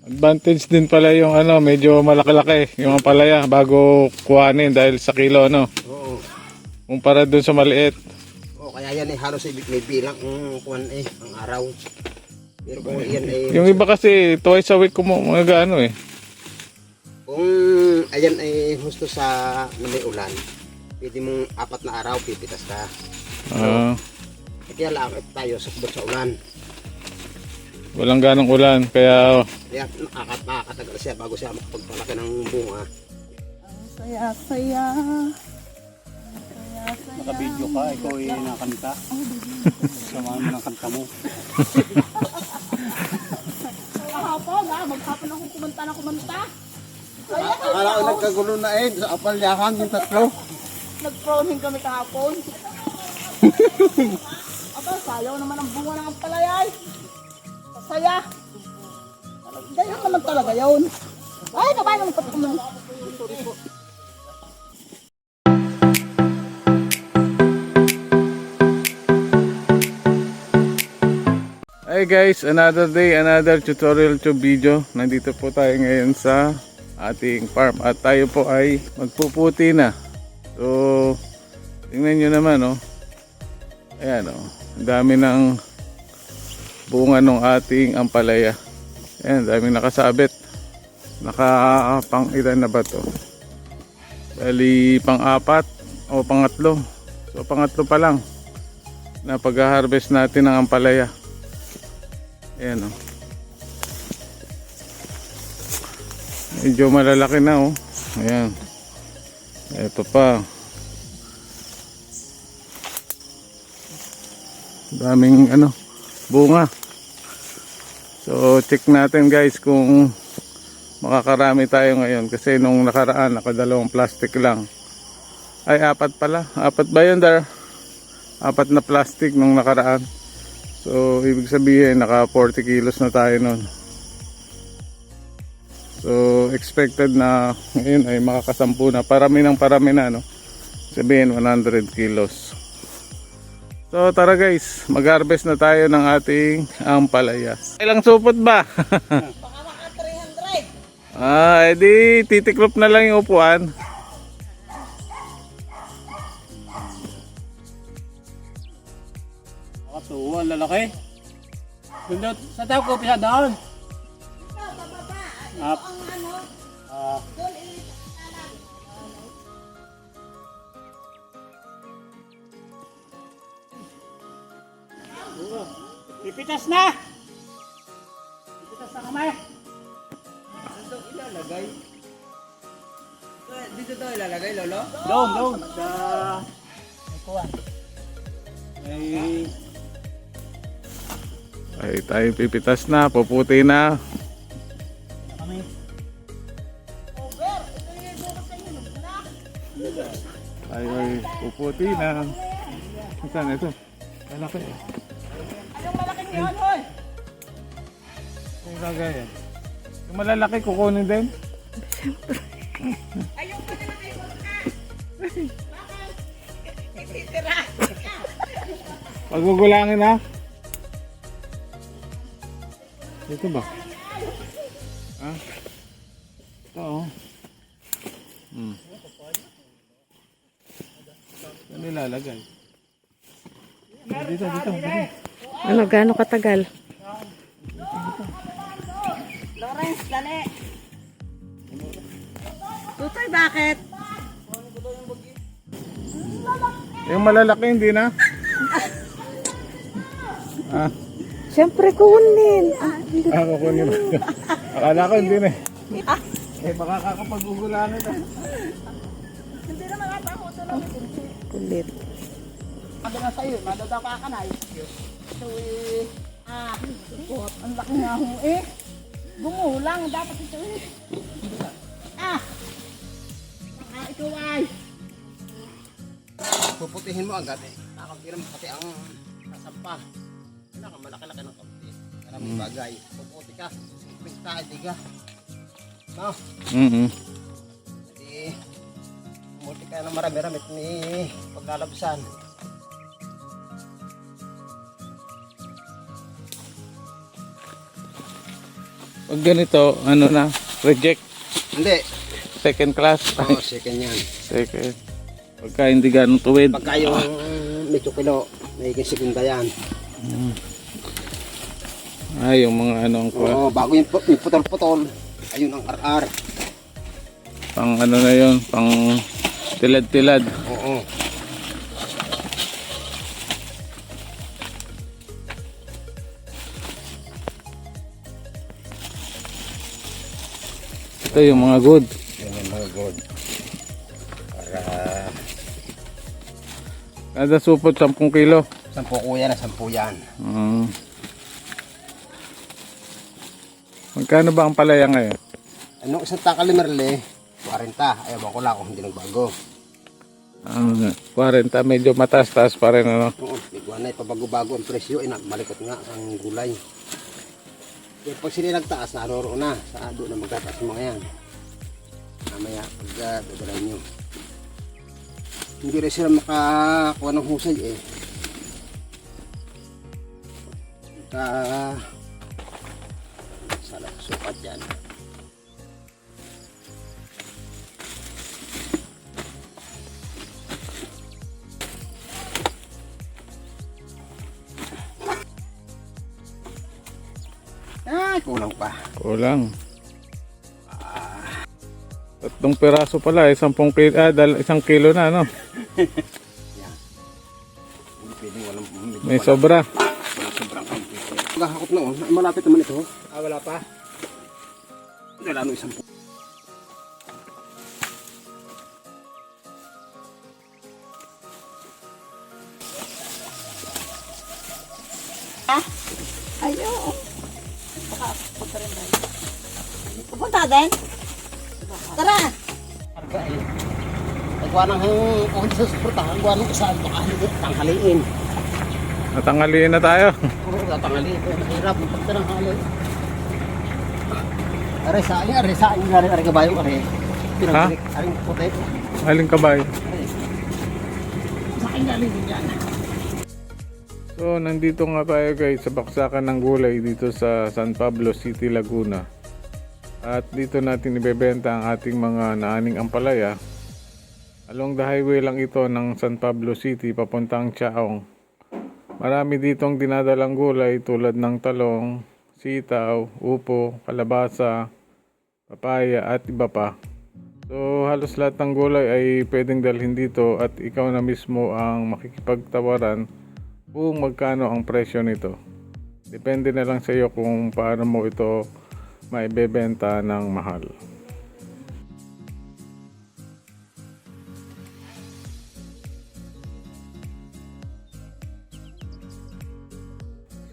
Advantage din pala yung ano, medyo malaki-laki yung palaya bago kuhanin dahil sa kilo, no? Oo. Kumpara dun sa maliit. Oo, kaya yan eh, halos may bilang kuwan eh, ang araw. Pero kung yan eh, Yung iba kasi twice a week mga ano eh. kung ayan ay gusto sa na may ulan, pwede mong 4 na araw pipitas ka. Ah, Kaya lang tayo sukbot sa ulan. walang ganong ulan kaya Kaya nakakatagal siya bago siya makapagpalaki ng bunga. Ang saya-saya. Naka-video ka, ikaw ay nakanta. Samahan mo ng kanta mo. Kahapon maghapon akong kumanta. Akala ko nagkagulo na eh, sa apalyakan yung tatlo. Nag-prawning kami kahapon. Aba, sayaw naman ang bunga ng ampalayay. Saya. Ganyan naman talaga yun. Ay, nabay naman pati kami. Sorry po. Hey guys, another day, another tutorial to video. Nandito po tayo ngayon sa ating farm at tayo po ay magpuputi na. So, tingnan nyo naman, oh. Ayan, oh. Ang dami ng bunga ng ating ampalaya. Ayan, dami nakasabit. Pang ilan na ba to? Bali, pang-4 o pang-3. So, pang-3 pa lang na pag-harvest natin ng ampalaya. Ayan, oh. Medyo malalaki na, oh. Ayan. Ito pa. Daming bunga. So check natin guys kung makakarami tayo ngayon kasi nung nakaraan nakadalawang plastic lang. Ay 4 pala. 4 ba yun dar? 4 na plastic nung nakaraan. So ibig sabihin naka 40 kilos na tayo nun. So expected na ngayon ay makakasampu na. Parami na, no? Sabihin 100 kilos. So tara guys, mag-harvest na tayo ng ating ampalaya. Ilang supot ba? Baka maka 300. Edi titiklop na lang yung upuan. Nakatuwa, lalaki. Ganda, sa tao ko, pisa down. Up. Pipitas na! Pipitas na kamay. Dito ilalagay. Dito daw ilalagay, lolo? Doon. Sa... May kuwan. Ay tayo pipitas na, puputi na. Kami. Ay puputi na. Saan ito? Malaki. Anong malaking yun, hoy? Yung gagayan. Yung malalaki kukunin din. Ayong malalaki mo ka. Bakit? Ititira. Pagugulangin na. Dito ba? Ito, oh. Saan nilalagay? Dito. Ano, gaano katagal? Lawrence, dali. Tutoy, bakit? Yung malalaki hindi na. Siyempre kunin. Kukunin mo. Akala ko hindi na. Baka kakapag-ugulanan na. Hindi naman ata ako ito lang. Kulit. Sabi nga sa'yo, madadapa ka na. So, support. Ang laki nga ho eh. Gumulang, dapat ito eh. Baka ito ay. Puputihin mo agad eh. Nakakapira mo pati ang kasampa. Malaki-laki ng kamuti. Maraming bagay. Puputi ka. Simpleng ka, hindi ka. No? Hindi. Pumuti ka ng marami-rami at may paglalabsan. Pag ganito, ano na, reject. Hindi. Second class. Oo, second yan. Second. Pagka hindi ganong tuwid. Pagka yung medyo kilo, may segunda yan. Ay, yung mga ano ang Oo, bago yung putol-putol, ayun ang RR. pang ano na yun, pang tilad-tilad. Oo. Ito yung mga good. Yan yung mga gold. Para Kada supot 10 kilo. 10 kuya na 10 yan. Magkano ba ang palaya ngayon? Anong isang takal ni Merle, 40. Ayaw ko lang kung hindi nagbago. 40, medyo mataas-taas pa rin ano. Oo, bigwa na ipabago-bago ang presyo, malikot nga ang gulay. Kaya pag sila nagtaas, naroroon na. Sa doon na magtataas yung mga yan. Mamaya, pag dadalhin nyo. Hindi rin sila makakuha ng husay eh. Salah, sukat yan. Ay, kulang pa. Kulang. 3 piraso pala, 10 kilo, 1 kilo na ano. Hindi pwedeng walang May sobra. walang sobrang kampi. Magkakakot na oh. Malapit naman ito. Wala pa. Wala nung 10. Ayaw. Pupunta din? Tara! Karga eh. Nagwa nang kung sa suportahan, nagwa nang isa, baka tanghaliin. Natangaliin na tayo. Oo, tanghaliin. Mahirap, ang pagtanghali. Are sa akin, are kabayo, are. Pinagalik, aring puti. Aling kabay. Sa akin galing din yan. So, nandito nga tayo guys sa baksakan ng gulay dito sa San Pablo City, Laguna. At dito natin ibebenta ang ating mga naaning ampalaya. Along the highway lang ito ng San Pablo City papuntang Chaong. Marami ditong dinadalang gulay tulad ng talong, sitaw, upo, kalabasa, papaya at iba pa. So halos lahat ng gulay ay pwedeng dalhin dito at ikaw na mismo ang makikipagtawaran kung magkano ang presyo nito. Depende na lang sa iyo kung paano mo ito maibebenta ng mahal.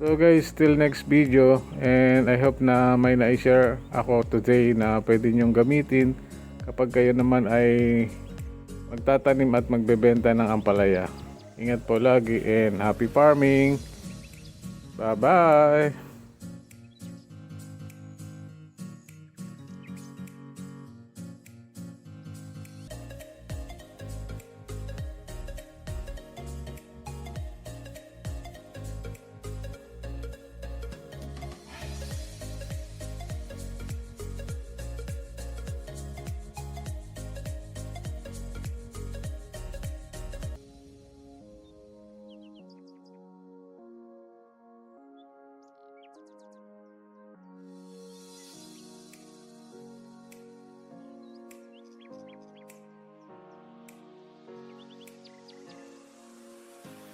So guys, till next video, and I hope na may na-share ako today na pwede nyong gamitin kapag kayo naman ay magtatanim at magbebenta ng ampalaya. Ingat po lagi and happy farming! Bye bye!